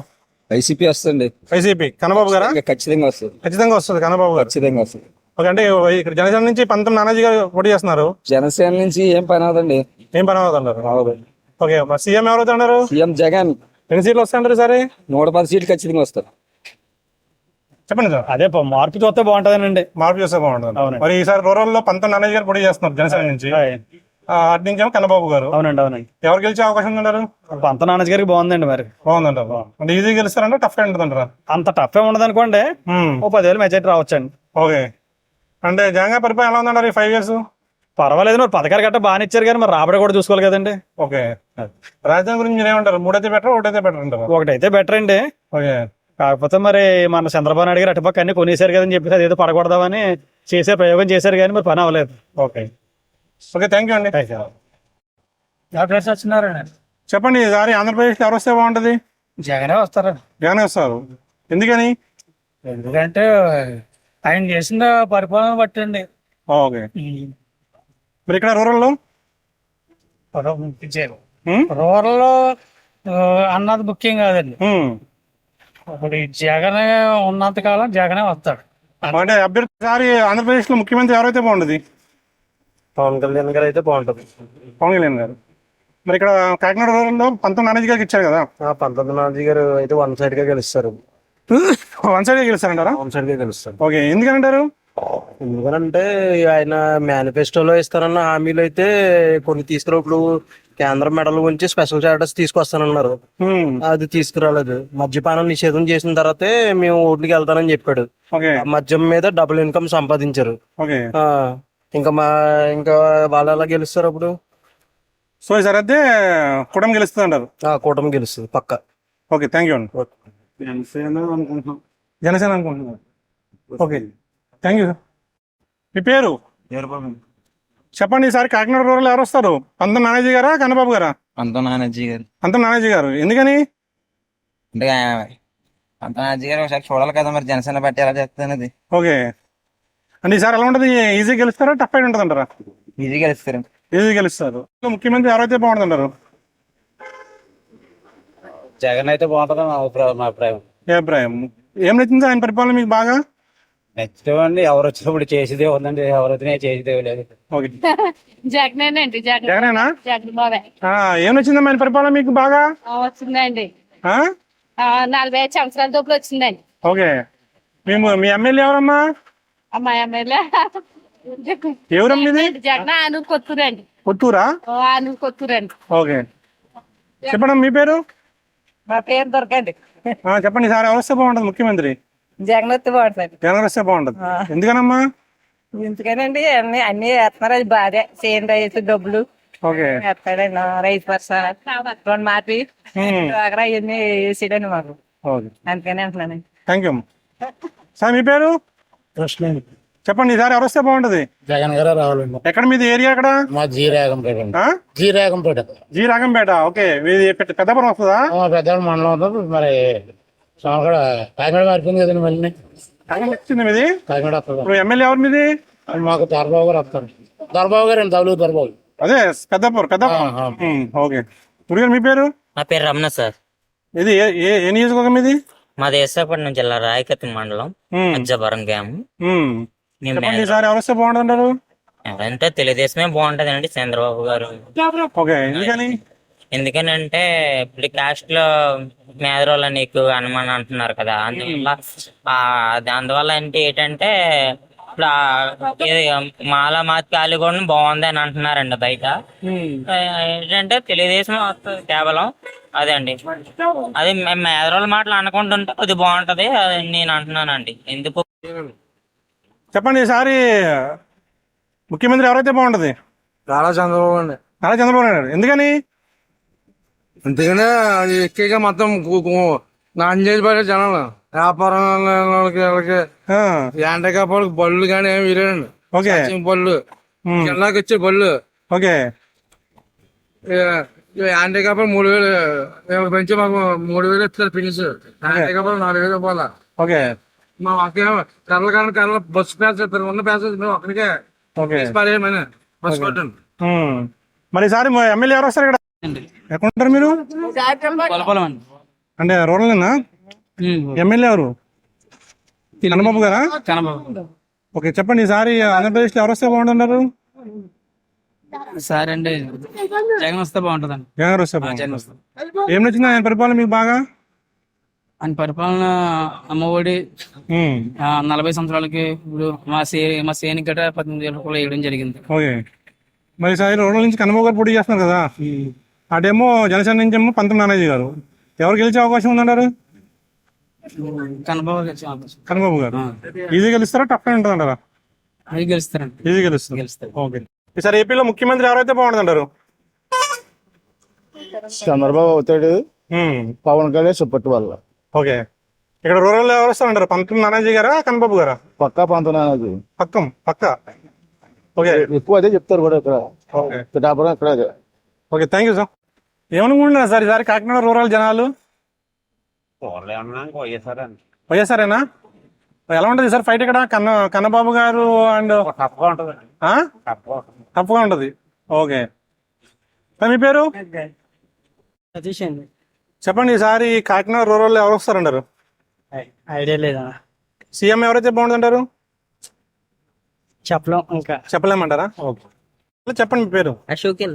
వైసీపీ వస్తుంది. వైసీపీ కన్నబాబు గారా? ఖచ్చితంగా వస్తుంది. ఖచ్చితంగా వస్తుంది కన్నబాబు గారు. ఖచ్చితంగా వస్తుంది. ఓకే, అంటే ఇక్కడ జనసేన నుంచి పంతం నానాజీ గారు పోటీ చేస్తున్నారు. జనసేన నుంచి ఏం పని అవుతుంది? ఏం పని అవుతున్నారు? ఓకే, మరి సీఎం ఎవరు అవుతున్నారు? సీఎం జగన్. ఎన్ని సీట్లు వస్తాయంటారు సరే? 110 సీట్లు ఖచ్చితంగా వస్తారు. చెప్పండి సార్. అదే మార్పు చూస్తే బాగుంటుందండి. మార్పు చేస్తే బాగుంటుంది. మరి ఈసారి రూరల్ లో పంతం నానాజీ గారు పోటీ చేస్తున్నారు జనసేన నుంచి. అటు నుంచి ఏమో కన్నబాబు గారు. అవునండి, అవునండి. ఎవరు గెలిచే అవకాశం ఉన్నారు? పంత నానాజీ గారికి బాగుందండి. మరి బాగుందంటారు. అంటే ఈజీ గెలుస్తారంటే టఫ్ ఉంటుందంటారా? అంత టఫ్ ఏ ఉండదు అనుకోండి. 10,000 మెజార్టీ రావచ్చండి. ఓకే. అంటే జగన్ గారి పరిపాలన ఎలా ఉందంటారు ఈ 5 years? పర్వాలేదు. మరి పథకాలు గట్రా బాగానే ఇచ్చారు కానీ మరి రాబడి కూడా చూసుకోవాలి కదండి. ఓకే. రాజధాని గురించి మీరు ఏమంటారు? 3 అయితే బెటర్, 1 అయితే బెటర్ అంటారు? ఒకటైతే బెటర్ అండి. ఓకే. కాకపోతే మరి మన చంద్రబాబు నాయుడు గారు అటుపక్క అన్ని కొనేసారు కదని చెప్పి అదేదో పడకూడదామని చేసే ప్రయోగం చేశారు కానీ మరి పని అవ్వలేదు. ఓకే. ఓకే, థ్యాంక్ యూ అండి. వచ్చినారండి. చెప్పండి, ఈసారి ఆంధ్రప్రదేశ్ ఎవరు వస్తే బాగుంటది? జగనే వస్తారు. జగన్ వస్తారు. ఎందుకని? ఎందుకంటే ఆయన చేసిన పరిపాలన బట్టండి. ఓకే. మరి ఇక్కడ రూరల్ లో రూరల్ లో అన్నది ముఖ్యం కాదండి. ఇప్పుడు ఈ జగన్ ఉన్నంత కాలం జగనే వస్తాడు. అంటే అభ్యర్థి ఈసారి ఆంధ్రప్రదేశ్ లో ముఖ్యమంత్రి ఎవరైతే బాగుంటది? పవన్ కళ్యాణ్ గారు అయితే బాగుంటది. పవన్ కళ్యాణ్ గారు. మరి ఇక్కడ కాకినాడ రూరల్ లో పంతం నానాజీ గారికి ఇచ్చారు కదా. పంతొమ్మిది నానాజీ గారు అయితే 1 side గా గెలుస్తారు. 1 side గా గెలుస్తారంటారా? 1 side గా గెలుస్తారు. ఓకే, ఎందుకంటారు? ఎందుకంటే ఆయన మేనిఫెస్టోలో ఇస్తారన్న హామీలు అయితే కొన్ని తీసుకురాప్పుడు కేంద్రం మెడల్ గురించి స్పెషల్ స్టేటస్ తీసుకొస్తానన్నారు. అది తీసుకురాలేదు. మద్యపానం నిషేధం చేసిన తర్వాతే మేము ఓట్లకి వెళ్తానని చెప్పాడు. మద్యం మీద డబుల్ ఇన్కమ్ సంపాదించారు. ఇంకా వాళ్ళు ఎలా గెలుస్తారు అప్పుడు? సో ఈసారి అయితే కూటమి గెలుస్తుంది అంటారు? కూటమి గెలుస్తుంది పక్క. ఓకే, థ్యాంక్ యూ అండి. జనసేన అనుకుంటున్నాను. Okay, thank you. మీ పేరు చెప్పండి. ఈసారి కాకినాడ రూరల్ ఎవరు వస్తారు? పంతం నానాజీ గారా, కన్నబాబు గారా? పంతం నానాజీ గారు. పంతం నానాజీ గారు. ఎందుకని? అంటే పంతం నానాజీ గారు ఒకసారి చూడాలి కదా, మరి జనసేన బట్టి ఎలా చేస్తుంది. ఓకే. అంటే ఈసారి ఎలా ఉంటుంది? ఈజీ గెలుస్తారా, టఫ్ అయిన ఉంటుంది అంటారా? ఈజీ గెలుస్తారు. ఈజీ గెలుస్తారు. ముఖ్యమంత్రి ఎవరైతే బాగుంటుందంటారు? జగన్ అయితే బాగుంటుంది మా అభిప్రాయం. ఏ అభిప్రాయం? ఏం నచ్చింది ఆయన పరిపాలన మీకు బాగా? నచ్చుతామండి. ఎవరు వచ్చినప్పుడు చేసేదే ఉందండి, ఎవరు వచ్చినా చేసేదే లేదు. జగనేనండి. జగనేనా? జగన్ బాబే. ఏం నచ్చిందమ్మా ఆయన పరిపాలన మీకు బాగా? వచ్చిందండి. 45 సంవత్సరాల తోపులు వచ్చిందండి. ఓకే. మీ ఎమ్మెల్యే ఎవరమ్మా? మా ఎమ్మెల్యే ఎవరమ్మా? జగన్ ఆనూరు కొత్తూరండి. కొత్తూరా? ఆనూరు కొత్తూరండి. ఓకే. చెప్పండి మీ పేరు? మా పేరు దొరకండి. చెప్పండి, ఈసారి ఎవరు వస్తే బాగుంటుంది ముఖ్యమంత్రి? జగన్ వస్తే బాగుంటుంది. జగన్ వస్తే బాగుంటుంది. ఎందుకనమ్మా? ఎందుకనండి అన్ని వేస్తున్నారు. అది బాధే. సేమ్ రైస్ డబ్బులు వేస్తాడండి. రైస్ పర్సన్ 2 మార్పి అవన్నీ వేసాడండి మాకు. అందుకని అంటున్నానండి. Thank you. సార్ మీ పేరు? కృష్ణ. చెప్పండి, ఈసారి ఎవరు వస్తే బాగుంటది? జగన్ గారు రావాలండి. ఎక్కడ మీది ఏరియా? ఎక్కడ? మా జీ రాగంపేట. జీ రాగంపేట. ఓకే. మీది పెద్దపురం వస్తుందా? పెద్ద మండలం అవుతుంది. మరి కాకినాడ మారిపోయింది కదండి. మళ్ళీ కాకినాడ వచ్చింది మీది? కాకినాడ వస్తుంది. ఇప్పుడు ఎమ్మెల్యే ఎవరు మీది? మాకు దొరబాబు గారు వస్తారు. దొరబాబు గారు అండి. దొరబాబు. అదే పెద్దపురం. ఓకే. ఇప్పుడు మీ పేరు? నా పేరు రమణ సార్. ఇది ఏ నియోజకవర్గం మీది? మాది విశాఖపట్నం జిల్లా రాయకత్తి మండలం అజ్జాపురం గ్రామం. ఈసారి ఎవరు వస్తే బాగుంటుంటారు? ఎవరంటే తెలుగుదేశమే బాగుంటది అండి. చంద్రబాబు గారు. ఓకే. ఎందుకని? ఎందుకనంటే ఇప్పుడు క్యాస్ట్ లో మేధరోళ్ళని ఎక్కువ అనుమానం అంటున్నారు కదా, అందువల్ల అంటే ఏంటంటే ఇప్పుడు మాల మాత్కాలు కూడా బాగుంది అని అంటున్నారండి బయట. ఏంటంటే తెలుగుదేశం వస్తుంది కేవలం అదే అండి. అది మేధరోళ్ళ మాటలు అనుకుంటుంటే అది బాగుంటది అది నేను అంటున్నానండి. ఎందుకు చెప్పండి ఈసారి ముఖ్యమంత్రి ఎవరైతే బాగుంటది? నారా చంద్రబాబు అండి. నారా చంద్రబాబు నాయుడు. ఎందుకని? అందుకనే ఎక్కువగా మొత్తం నాన్ చేసి పడే జనాలు వ్యాపారం వాళ్ళకి యాంటకాపాలకు బళ్ళు కానీ ఏమి విరండి. ఓకే. బళ్ళు జిల్లాకి వచ్చే బళ్ళు ఓకే. యాంటకాపాలు 3,000 పెంచి మాకు 3,000 ఇస్తారు ఫినిష్. యాంటకాపాలు 4,000 రూపాయలు. ఓకే. మా అక్కేమో కర్రల బస్సు ప్యాస్ ఇస్తారు. ఉన్న ప్యాసేజ్ మేము అక్కడికే పడేయమని బస్సు కొట్టండి. మరి ఈసారి ఎమ్మెల్యే ఎవరు వస్తారు ఇక్కడ? ఎక్కడుంటారు మీరు? అంటే రూరల్నా? ఎమ్మెల్యే ఎవరు? కన్నబాబు గారా? ఓకే, చెప్పండి ఈసారి ఆంధ్రప్రదేశ్ లో ఎవరు వస్తే బాగుంటున్నారు? సరే అండి, జగన్ వస్తే బాగుంటుందండి. జగన్ వస్తే బాగుంటుంది. ఏం నచ్చింది ఆయన పరిపాలన మీకు బాగా? ఆయన పరిపాలన అమ్మఒడి 40 సంవత్సరాలకి ఇప్పుడు మా సేని గట్ట 18,000 రూపాయలు వేయడం జరిగింది. ఓకే. మరి ఈసారి రూరల్ నుంచి కన్నబాబు గారు పోటీ చేస్తున్నారు కదా, అటేమో జనసేన నుంచి ఏమో పంతం నానాజీ గారు. ఎవరు గెలిచే అవకాశం ఉందంటారు? కన్నబాబు గారు. ఈజీ గెలుస్తారా టఫ్ ఉంటుంది అంటారా? గెలుస్తారండి. ఈజీ గెలుస్తారు. ఓకే. ఈసారి ఏపీలో ముఖ్యమంత్రి ఎవరైతే బాగుంటుంది అంటారు? చంద్రబాబు అవుతాడు, పవన్ కళ్యాణ్ సపోర్ట్ వల్ల. ఓకే. ఇక్కడ రూరల్ ఎవరు వస్తారు అంటారు? పంతం నానాజీ గారా కన్నబాబు గారా? పక్కా పంత నానాజీ. పక్కా. ఓకే. ఎక్కువ అదే చెప్తారు కూడా ఇక్కడ. పిఠాపురం ఇక్కడ అదే. Okay, thank you sir. ఏమనుకుంటున్నారు సార్ ఈసారి కాకినాడ రూరల్ జనాలు? వైఎస్ఆర్ఏనా? ఎలా ఉంటుంది సార్ ఫైట్ ఇక్కడ? కన్నబాబు గారు అండ్ టఫ్గా ఉంటుంది. ఓకే. మీ పేరు? చెప్పండి ఈసారి కాకినాడ రూరల్ ఎవరు వస్తారంటారు? ఐడియా లేదా? సీఎం ఎవరైతే బాగుంటుంటారు? చెప్పలేమంటారా? ఓకే. చెప్పండి మీ పేరు? అశోక్.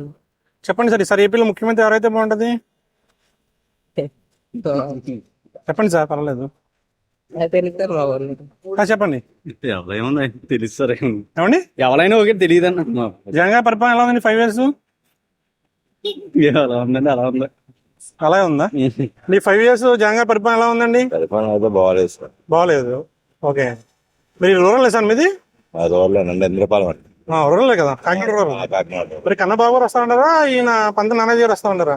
చెప్పండి సార్ ఈసారి ఏపీలో ముఖ్యమంత్రి ఎవరైతే బాగుంటుంది? చెప్పండి సార్, పర్వాలేదు. చెప్పండి. తెలుస్తారు ఏమండి? ఎవరైనా ఓకే తెలియదు అన్న. జగన్ పరిపాలన ఎలా ఉందండి 5 years? అలా ఉందండి, అలా ఉంది. అలాగే ఉందా? మీ 5 years జగన్ పరిపాలన ఎలా ఉందండి? పరిపాలన అయితే బాగాలేదు సార్. బాగాలేదు. ఓకే. మీరు రూరల్ సార్ మీది? రూరల్ ఇంద్రపాలెం అండి. రూరలే కదా, కాకినాడ రూరల్. మరి కన్నబాబు గారు వస్తా ఉంటారా, ఈయన పంత నానాజీ గారు వస్తా ఉంటారా?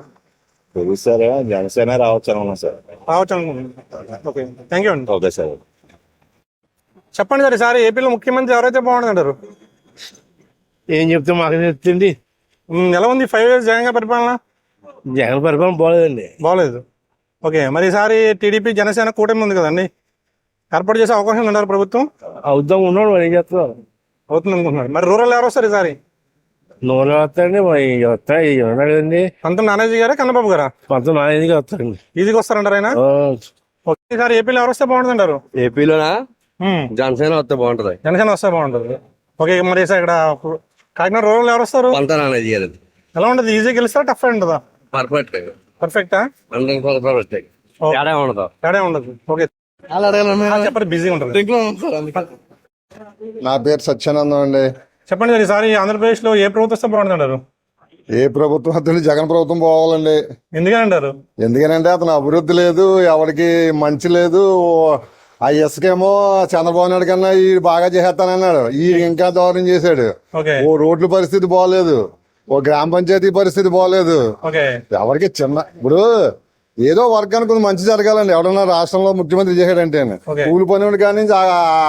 తెలుసు సార్, జనసేన రావచ్చు అనుకున్నా సార్. రావచ్చు అనుకుంటున్నాను. ఓకే, థ్యాంక్ యూ అండి. Okay sir. చెప్పండి సార్ ఈసారి ఏపీలో ముఖ్యమంత్రి ఎవరైతే బాగుంటుంది అంటారు? ఏం చెప్తే మాకు చెప్తుంది. ఎలా ఉంది 5 years జగన్ పరిపాలన? జగన్ పరిపాలన బాగలేదండి. బాగలేదు. ఓకే. మరి ఈసారి టీడీపీ జనసేన కూటమి ఉంది కదండి, ఏర్పాటు చేసే అవకాశం ఉందంటారు ప్రభుత్వం? అవుతాం ఉన్నాడు, మరి ఏం చేస్తాం. అవుతుంది అనుకుంటున్నారు. మరి రూరల్ ఎవరు వస్తారు ఈసారి? నూనె వస్తాయండి, వస్తాయి ఉన్నాడు కదండి. పంతం నానాజీ గారా కన్నబాబు గారా? పంతం నానేదిగా వస్తారండి. ఈజీగా వస్తారంటారు ఆయన? ఓకే. ఈసారి ఏపీలో ఎవరు వస్తే బాగుంటుంది అంటారు? ఏపీలోనా జనసేన వస్తే బాగుంటది. జనసేన వస్తే బాగుంటుంది. ఓకే. మరి ఇక్కడ కాకినాడ రూరల్ ఎవరు వస్తారు? పంత నానేది గారు. ఎలా ఉంటుంది? ఈజీ గెలుస్తారా టఫ్ ఉంటుందా? పర్ఫెక్టా? తేడా ఉండదు. ఓకే. చెప్పండి, బిజీగా ఉంటుంది. నా పేరు సత్యానందం అండి. చెప్పండి సార్ ఈసారి ఆంధ్రప్రదేశ్ లో ఏ ప్రభుత్వం వస్తే బాగుంటుంది అంటారు? ఏ ప్రభుత్వం వద్దండి, జగన్ ప్రభుత్వం పోవాలండి. ఎందుకని అంటారు? ఎందుకనంటే అతను అభివృద్ధి లేదు, ఎవరికి మంచి లేదు. ఆ ఇసుకేమో చంద్రబాబు నాయుడు కన్నా ఈ బాగా చేస్తానన్నాడు, ఈ ఇంకా దారుణం చేశాడు. ఓ రోడ్ల పరిస్థితి బాగలేదు, ఓ గ్రామ పంచాయతీ పరిస్థితి బాగలేదు. ఎవరికి చిన్న ఇప్పుడు ఏదో వర్గానికి కొంచెం మంచి జరగాలండి. ఎవడన్నా రాష్ట్రంలో ముఖ్యమంత్రి చేశాడంటే కూలి పని కానీ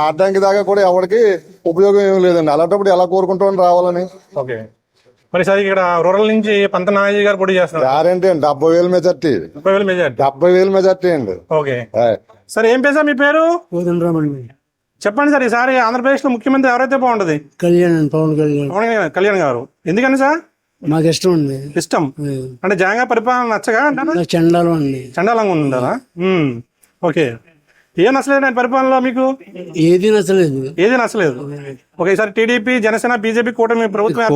అడ్డానికి దాకా కూడా ఎవరికి ఉపయోగం ఏమి లేదండి. అలాంటప్పుడు ఎలా కోరుకుంటామని రావాలని. మరి సార్ ఇక్కడ రూరల్ నుంచి పంత నానాజీ గారు పోటీ చేస్తున్నారు. గ్యారంటీ అండి, 70,000 మెజార్టీ. 70,000 మెజార్టీ అండి. ఓకే. సార్ ఏం పేరు సార్ మీ పేరు? చెప్పండి సార్ ఈసారి ఆంధ్రప్రదేశ్ లో ముఖ్యమంత్రి ఎవరైతే బాగుంటది? పవన్ కళ్యాణ్ గారు. ఎందుకని సార్? మాకు ఇష్టం అండి. ఇష్టం అంటే జగన్ పరిపాలన నచ్చగా? చండాలం అండి. చండాలంగా ఉంటుందా? ఓకే. ఏం నచ్చలేదు ఆయన పరిపాలనలో మీకు? ఏది నచ్చలేదు. ఏది నచ్చలేదు. ఓకే, ఈసారి టీడీపీ, జనసేన, బీజేపీ కూటమి ప్రభుత్వం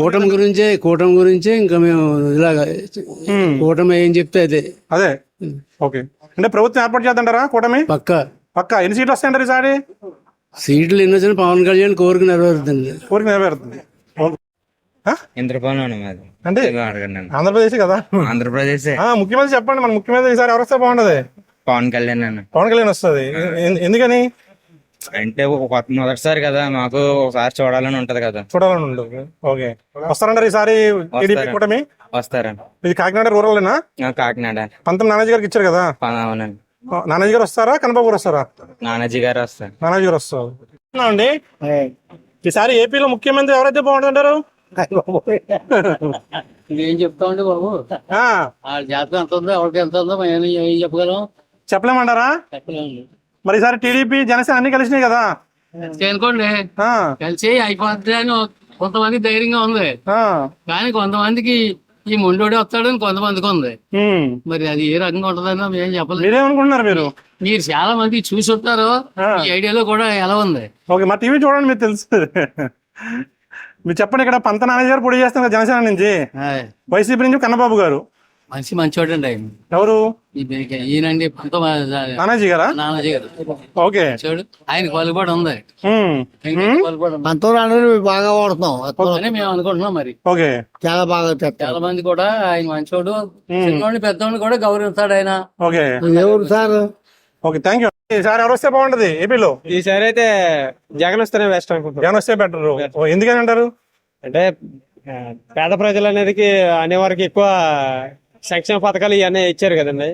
కూటమి గురించే ఇంకా మేము ఇలాగా కూటమి ఏం చెప్తే అదే. ఓకే, అంటే ప్రభుత్వం ఏర్పాటు చేద్దంటారా కూటమి? పక్కా ఎన్ని సీట్లు వస్తాయంటారు ఈసారి? సీట్లు ఎన్ని వచ్చినా పవన్ కళ్యాణ్ కోరిక నెరవేరుతుంది. ఇంద్రపాలెం మాది. అంటే ఆంధ్రప్రదేశ్ కదా? ఆంధ్రప్రదేశ్. ముఖ్యమంత్రి చెప్పండి, మన ముఖ్యమంత్రి ఈసారి ఎవరు వస్తే బాగుంటది? పవన్ కళ్యాణ్ అన్న. పవన్ కళ్యాణ్ వస్తుంది. ఎందుకని అంటే మొదటిసారి కదా, మాకు ఒకసారి చూడాలని ఉంటది కదా. చూడాలని ఉంటుంది. ఓకే, వస్తారంటారు ఈసారి టీడీపీ కూటమి? వస్తారండి. ఇది కాకినాడ రూరల్నా? కాకినాడ. పంతం నానాజీ గారికి ఇచ్చారు కదా? అవునండి. నానాజీ గారు వస్తారా, కన్నబాబు గారు వస్తారా? నానాజీ గారు వస్తారు. నానాజీ గారు వస్తారు అండి. ఈసారి ఏపీలో ముఖ్యమంత్రి ఎవరైతే బాగుంటుంటారు? ఏం చెప్తా ఉండే బాబు, వాళ్ళ జాతకం ఎంత ఉందో ఎవరికి ఎంత ఉందో మేము ఏం చెప్పగలం? చెప్పలేమంటారా? మరి ఈసారి టీడీపీ, జనసేన అన్ని కలిసినాయి కదా? అనుకోండి, కలిసి అయిపోతుంది అని కొంతమంది ధైర్యంగా ఉంది. కానీ కొంతమందికి ఈ మొండోడే వస్తాడని కొంతమందికి ఉంది. మరి అది ఏ రకంగా ఉంటుందని మేము చెప్పలేదు. మీరేమనుకుంటున్నారు? మీరు చాలా మంది చూసి ఉంటారు, ఈ ఐడియాలో కూడా ఎలా ఉంది. ఓకే, మా టీవీ చూడండి, మీకు తెలుసు. మీరు చెప్పండి, ఇక్కడ పంత నానాజీ గారు పొడి చేస్తున్నారు కదా జనసేన నుంచి, వైసీపీ నుంచి కన్నబాబు గారు. మంచివాడండి ఆయన. ఎవరు? ఈయనండి నానాజీ గారా? నానాజీ గారు. ఓకే, చూడు ఆయన పలుకుబడి ఉంది. బాగా వాడుతున్నాం అని మేము అనుకుంటున్నాం. మరి ఓకే, చాలా బాగా చాలా మంది కూడా ఆయన మంచోడు, చిన్నోడిని పెద్దోడిని కూడా గౌరవిస్తాడు ఆయన. ఓకే, ఎవరు సార్? Okay, thank you. ఈసారి ఎవరు వస్తే బాగుంటది ఏపీలో? ఈసారి అయితే జగన్ వస్తేనే బెస్ట్ అనుకుంటున్నాం. జగన్ వస్తే బెటర్. ఎందుకని అంటారు? అంటే పేద ప్రజలు అనేది అనేవారికి ఎక్కువ సంక్షేమ పథకాలు ఇవన్నీ ఇచ్చారు కదండి.